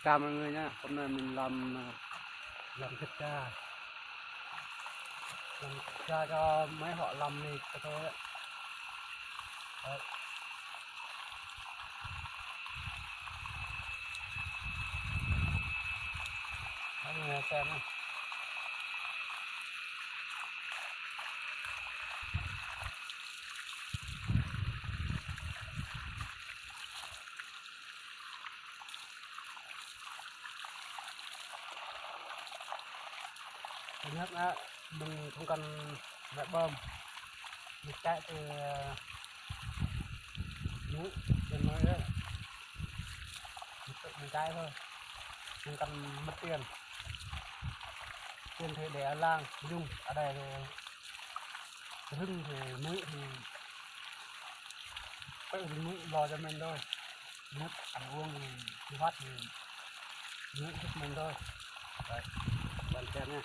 Chào mọi người nhé, hôm nay mình làm thịt cha, cho mấy họ làm mì cho tôi đấy. Đấy. Mọi người xem này. Thứ nhất á, mình không cần mẹ bơm, mình chạy từ núi đến nơi đấy, mình tự mình chạy thôi, không cần mất tiền thì để ở làng dùng, ở đây thì hưng thì núi thì tự núi lo cho mình thôi, nước ăn uống thì phát thì núi giúp mình thôi. Đấy, bạn xem nha.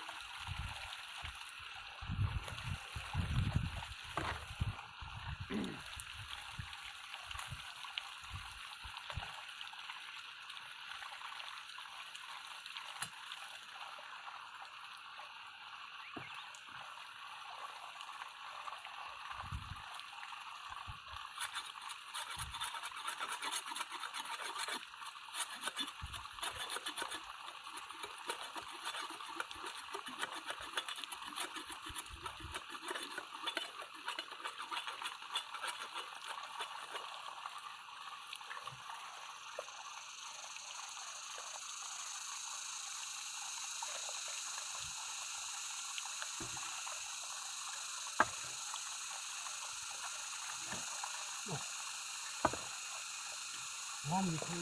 Ngon thì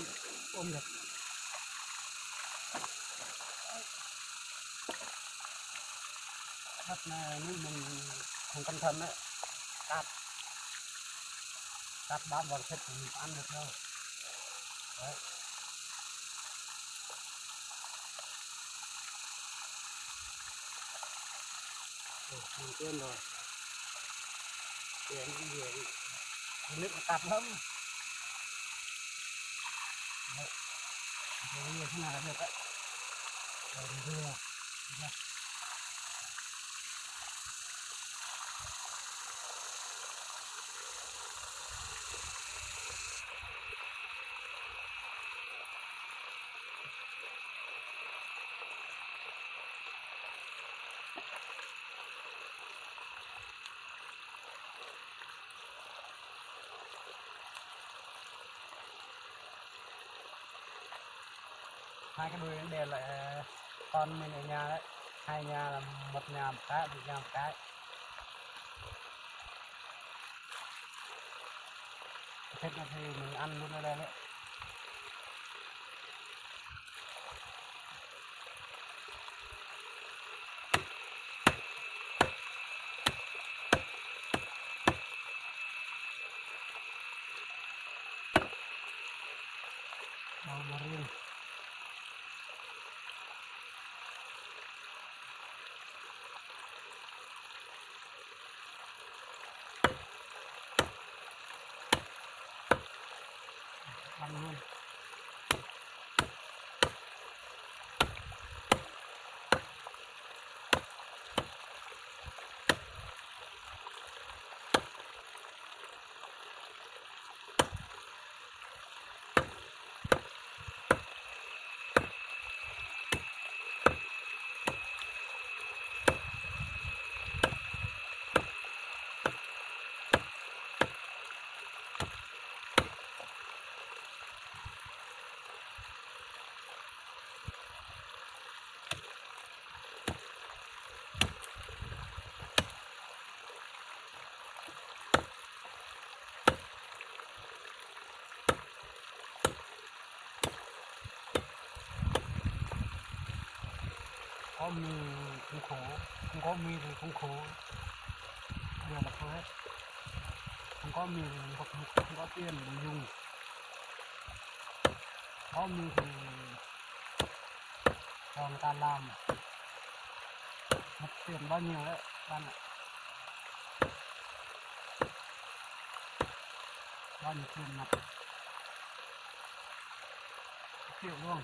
ôm được. Đất này nếu mình không cẩn thận đấy, cắt bát vào thịt thì mình ăn được đâu. Đấy. Mình quên rồi. Tiền cũng nhiều, nước nó cắt lắm. Đấy. Rồi nhiều thế nào là được đấy. Rồi thì vừa. Hai cái đuôi đều lại con mình ở nhà đấy, hai nhà là một nhà một cái, một nhà một cái. Thịt này thì mình ăn luôn ở đây đấy. Bầu bò riêng. Ăn luôn. Có mì không khổ, không có mì thì không khổ, đều là thôi hết. Không có mì thì không có tiền để dùng, có mì thì cho người ta làm mất tiền bao nhiêu đấy bạn ạ, bao nhiêu tiền mặt triệu luôn.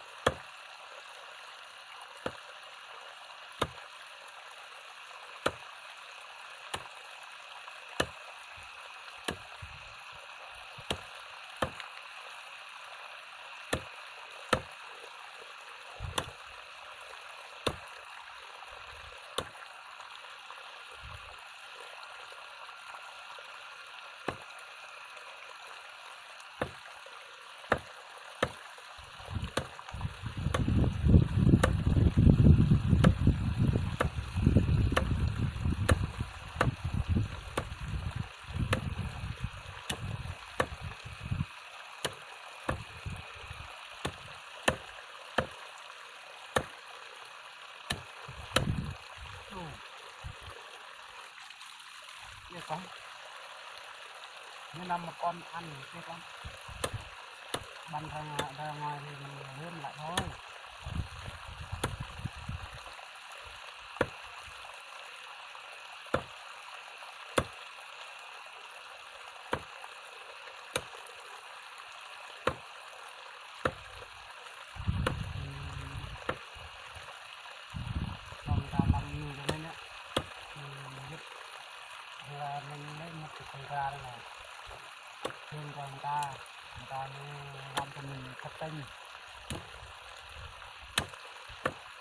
con như năm một con ăn cái con bắn ra ngoài thì mình lên lại thôi. Còn ta làm nhiều cho nên á mình giúp là mình lấy một cái con gà đây này thương cho người ta mới làm cho mình thật tinh,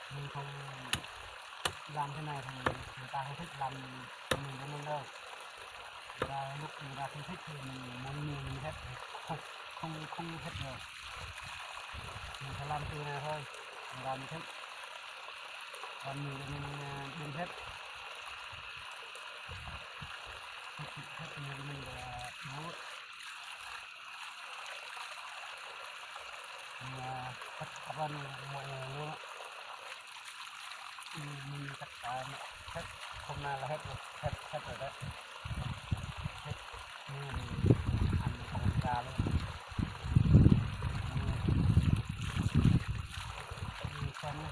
mình không làm thế này thì người ta không thích làm mình cho nên đâu. Người ta lúc người ta không thích thì mình muốn nhiều mình hết, không hết rồi, mình phải làm từ này thôi, người ta mới thích làm nhiều thì mình đừng hết nhiều thì mình là bố cắt vào mọi người luôn á. Mình cắt hết hôm nay là hết rồi, hết rồi đấy, hết như mình ăn không ra luôn. Xem nhé,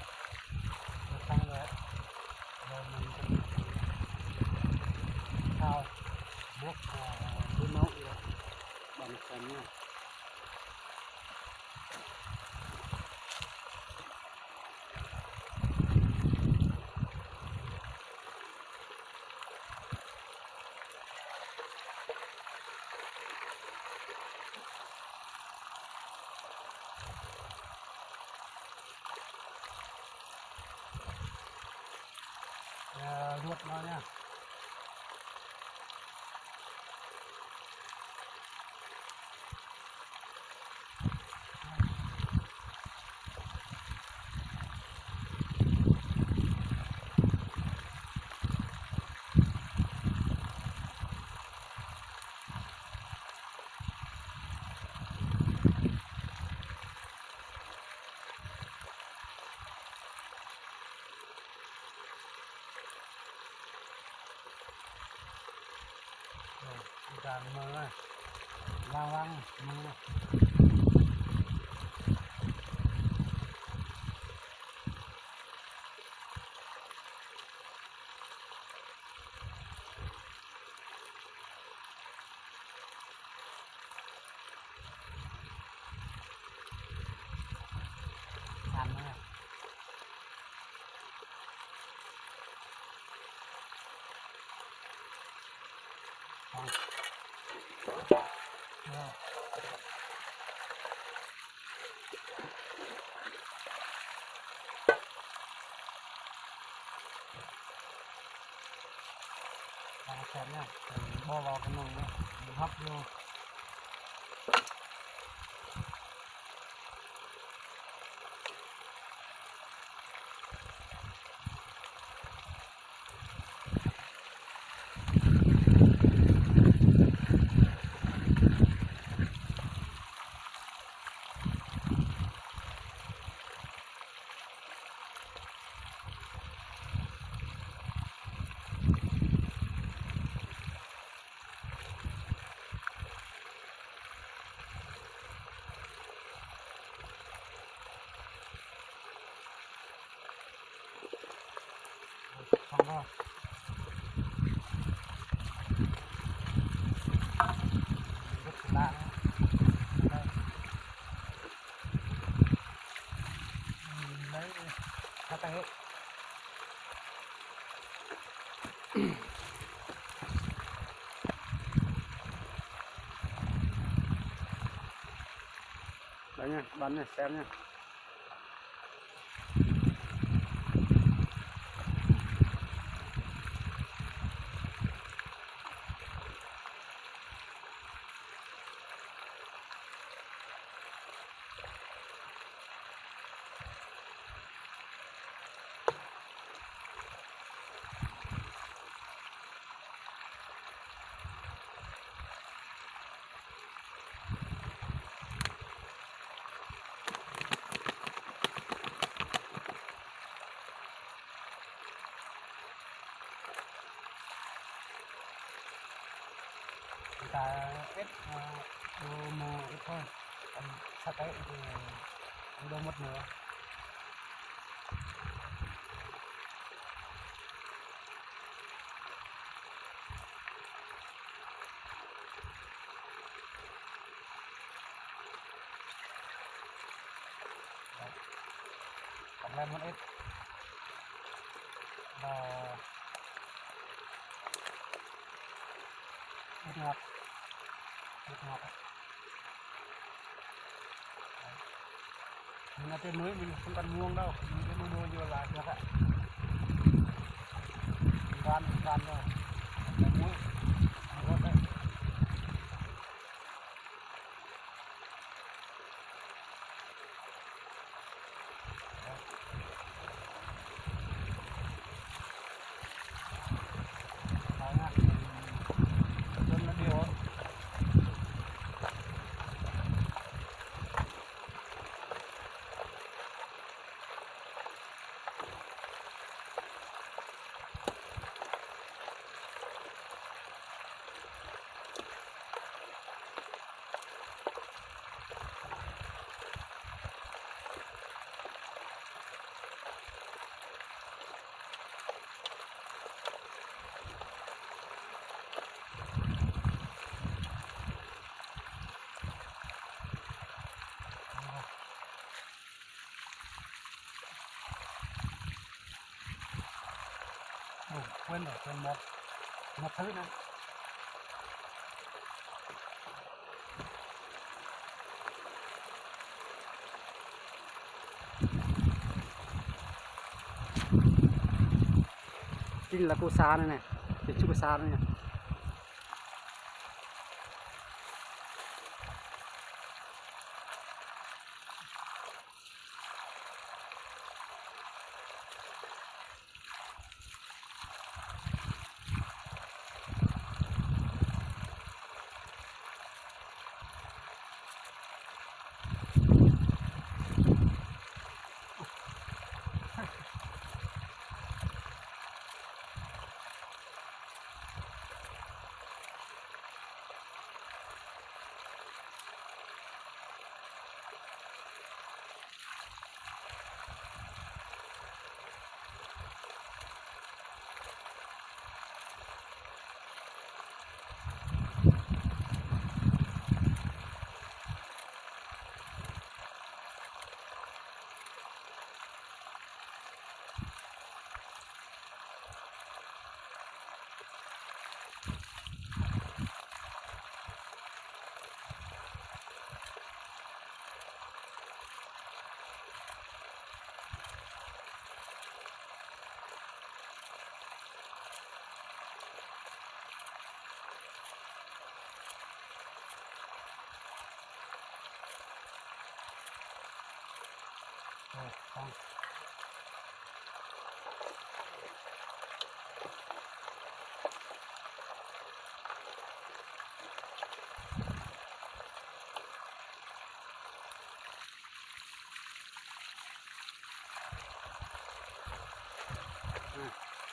xong rồi rồi mình thao buộc đun nấu rồi bằng xem nha. Ruột nó nha. Rồi mưa này, vang mưa. Ăn nữa. Rồi. Xem nha, bo vào cái nồi nữa, mình hấp vô. Xong rồi. Rất lạ nữa. Đây. Lấy cá tay. Đấy nha, bắn này, xem nha. ta ít đồ mồ ít thôi, còn sắp tới thì không đâu mất nữa. Còn lại một ít và ít ngọt, ít ngọt. Mình ở trên núi mình không cần muông đâu, mình cứ mua vô là được ạ. Van rồi, cái muối, ngọt đấy. Đó nha, chân nó đều. Quên rồi, quên một thứ nữa. Chính là cô sa này này, cái chú cô sa này. Rồi, xong.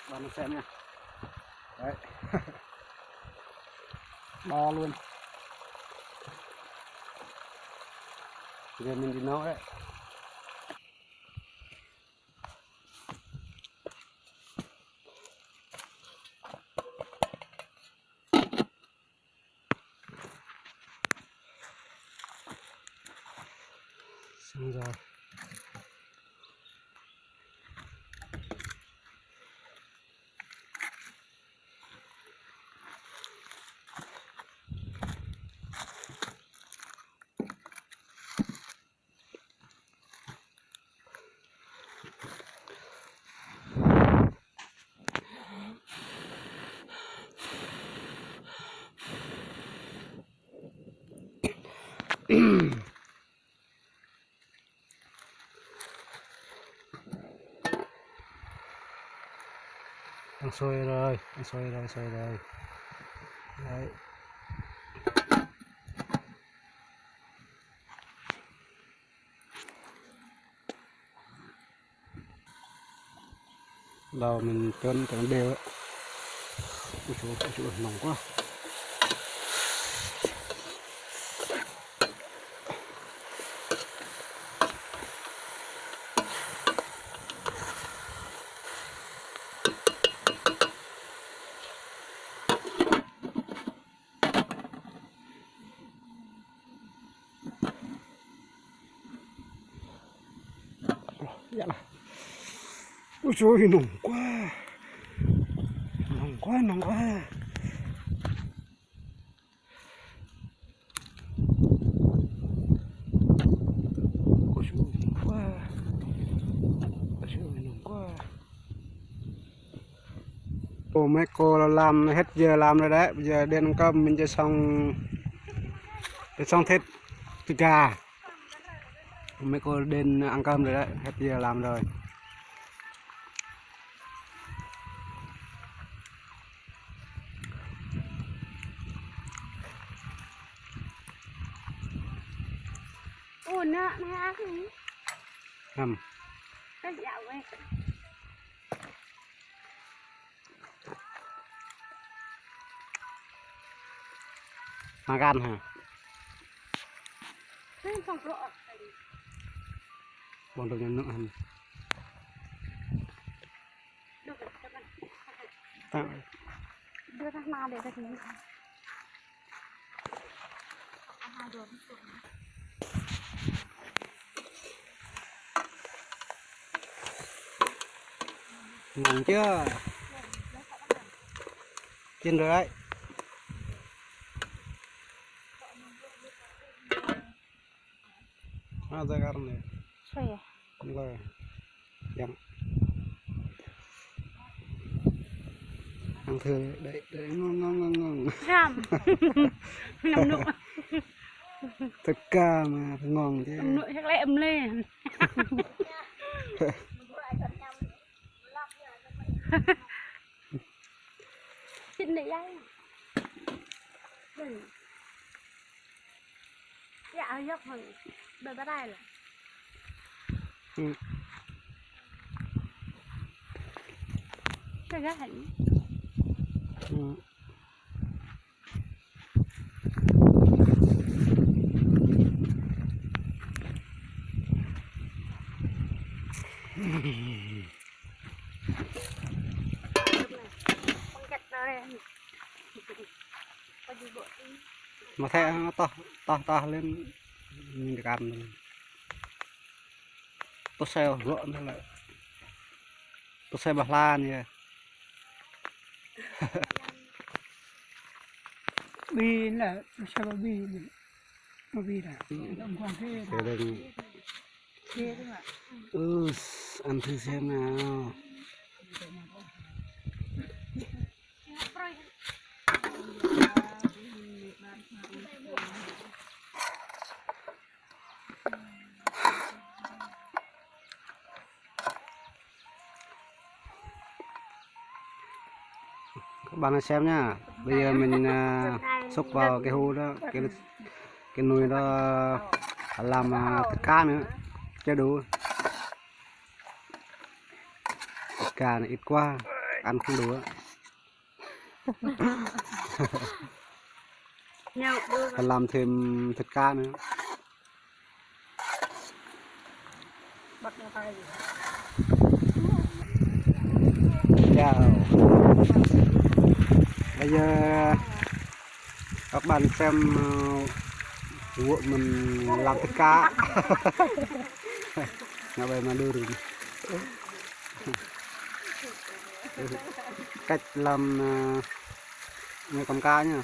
Bạn mình xem nha. Đấy. Đo luôn. Giờ mình đi nấu đấy. Xong rồi. Đang sôi rồi, sôi rồi. Đấy. Đầu mình trơn cho nó đều ấy. Ôi trời ơi, nóng quá. Dạ là ôi trời nồng quá, nồng quá, nồng quá. Ôi trời nồng quá, ôi trời nồng quá. Cô mấy cô là làm hết giờ làm rồi đấy, bây giờ đến ăn cơm mình cho xong hết thịt gà. Mấy cô đến ăn cơm rồi đấy, hết giờ làm rồi. Ủa nè nè Hầm. cái dạo ấy Makan hả? cái phòng rộ Bọn tôi nhận nữa hầm. được rồi các bạn Tạ. đưa ra nào để ta thấy hai đồ Ngon chưa? Chín rồi đấy. À, ra garam này. xoay Rồi. Dặn. Ăn thử đấy, đấy ngon ngon ngon ngon. ham nằm nụ Tất cả mà phải ngon chứ. nằm nụ chắc lại ấm lên chuyện đấy ai dạ dốc rồi đời bắt đây là Ừ. cái gác hẳn Ừ. con chặt rồi có gì bộ Mà thấy nó to lên mình được ăn rồi. Tôi xeo gọn thế lại. Tôi xeo bạc la như Bi là sao mà bi là ông hoàng thế thế đừng. thế đúng không Ừ, ăn thử xem nào. Các bạn hãy xem nhá. Bây giờ mình xúc vào cái hũ đó, cái nồi đó làm thịt cá nữa, cho đủ. Thịt cá này ít quá, ăn không đủ. nhau đưa Phải làm thêm thịt cá nữa. bắt nó tay gì Chào. Bây giờ các bạn xem vụ mình làm thịt cá. Nào về mà đưa được cách làm người con cá nhá.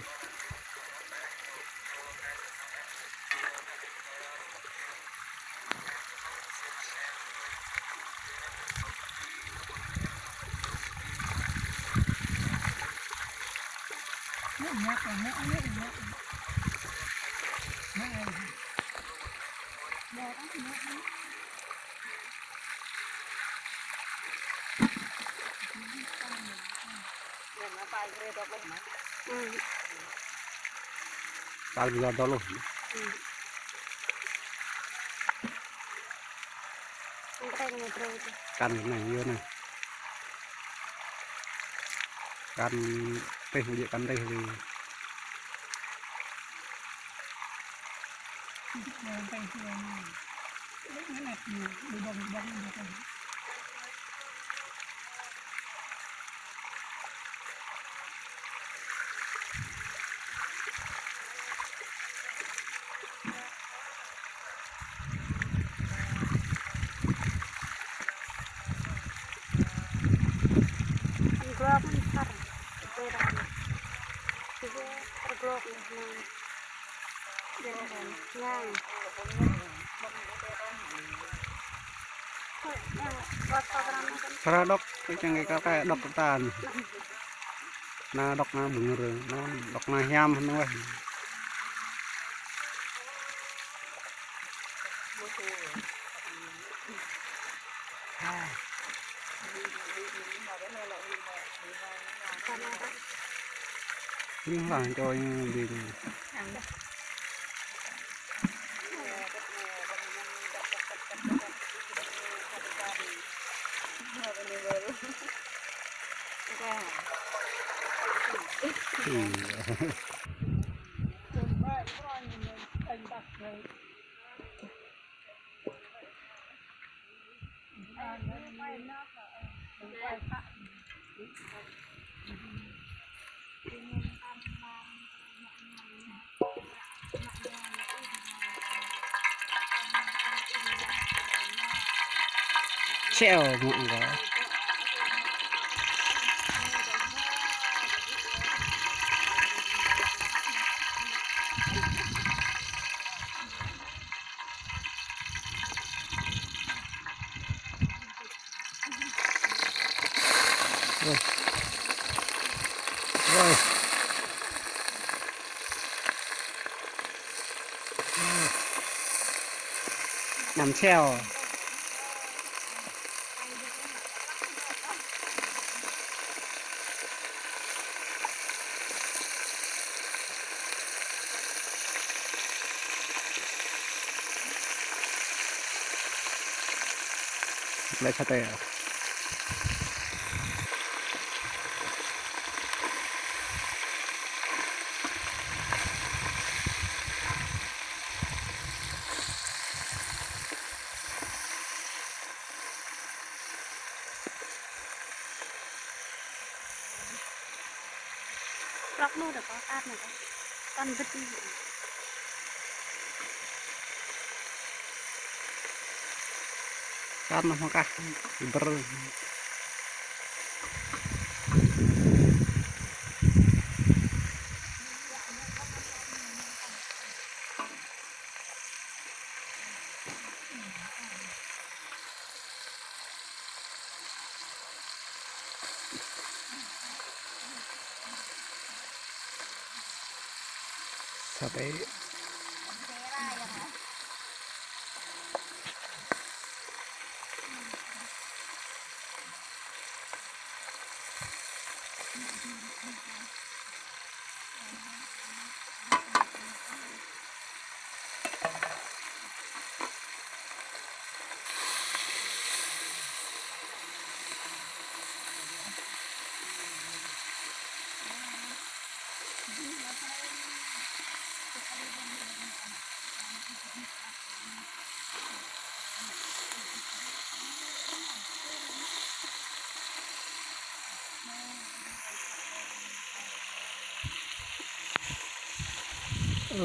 Tao giờ đó luôn. Căn cái này như này. Căn đây không địa căn đây thì tay thì nó nè đi bông bông โลกนะเรียนง่ายก็ตอนนั้นกัน พระดอกไปจังไงก็ดอกตาลนาดอกนาบุญเรืองน้องดอกนายามนั่นเว้ยยิ่งหลังจอยดี treo mọi người rồi rồi nằm treo lại sao tệ lóc luôn được có cát này con vứt đi kan maka ber sampai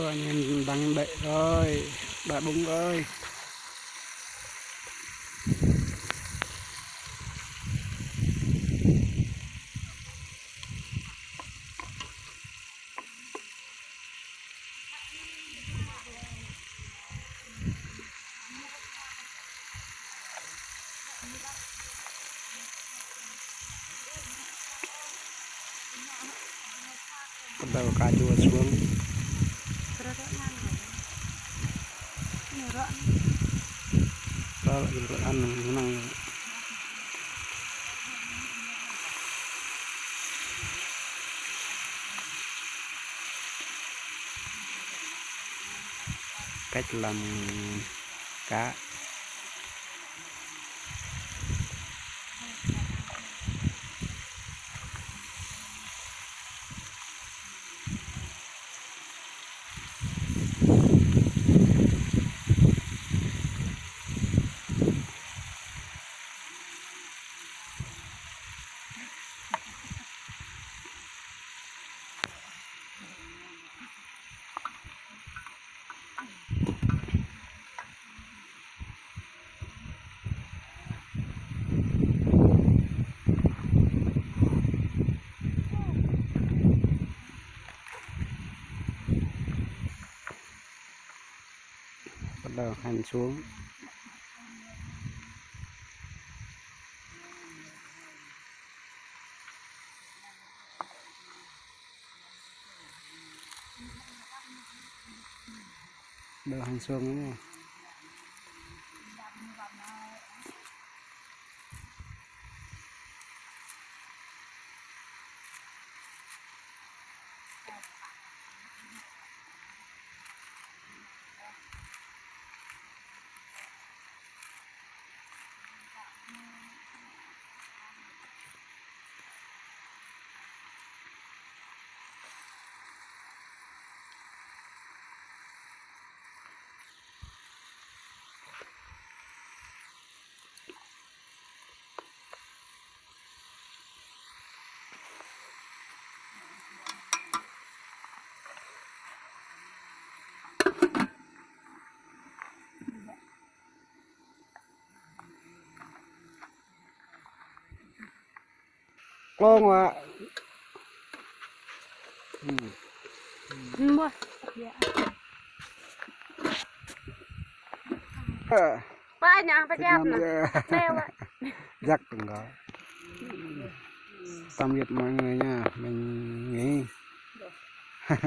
anh em đang đậy rồi đã bung ơi bắt đầu cá chua xuống đó là ăn năng cách làm cá bắt đầu hành xuống. Đầu hành xuống đúng không? Con ạ. Mua. Ba nhà phải giáp nè. Neo vậy. Giặc từng đó. Tạm biệt mọi người nha. Mình nghỉ.